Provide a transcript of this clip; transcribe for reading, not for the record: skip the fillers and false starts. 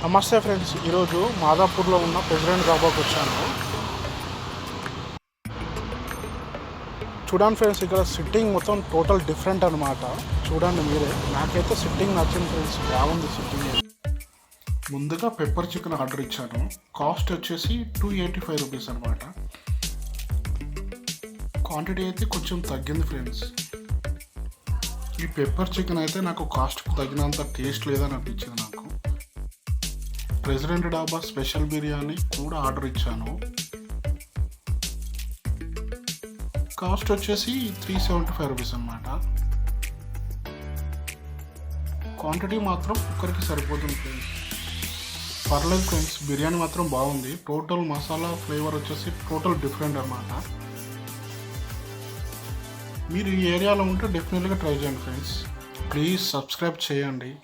నమస్తే ఫ్రెండ్స్, ఈరోజు మాదాపూర్లో ఉన్న ప్రెసిడెంట్ ధాబాకి వచ్చాను. చూడండి ఫ్రెండ్స్, ఇక్కడ సిట్టింగ్ మొత్తం టోటల్ డిఫరెంట్ అనమాట. చూడండి మీరే. నాకైతే సిట్టింగ్ నచ్చింది ఫ్రెండ్స్, బాగుంది సిట్టింగ్. ముందుగా పెప్పర్ చికెన్ ఆర్డర్ ఇచ్చాను. కాస్ట్ వచ్చేసి 285 రూపీస్ అనమాట. క్వాంటిటీ అయితే కొంచెం తగ్గింది ఫ్రెండ్స్. ఈ పెప్పర్ చికెన్ అయితే నాకు కాస్ట్కి తగినంత టేస్ట్ లేదని అనిపించింది నాకు. ప్రెసిడెంట్ డాబా స్పెషల్ బిర్యానీ కూడా ఆర్డర్ ఇచ్చాను. కాస్ట్ వచ్చేసి 375 రూపీస్ అనమాట. క్వాంటిటీ మాత్రం ఒక్కరికి సరిపోతుంది ఫ్రెండ్స్. పర్లేదు ఫ్రెండ్స్, బిర్యానీ మాత్రం బాగుంది. టోటల్ మసాలా ఫ్లేవర్ వచ్చేసి టోటల్ డిఫరెంట్ అనమాట. మీరు ఈ ఏరియాలో ఉంటే డెఫినెట్గా ట్రై చేయండి ఫ్రెండ్స్. ప్లీజ్ సబ్స్క్రైబ్ చేయండి.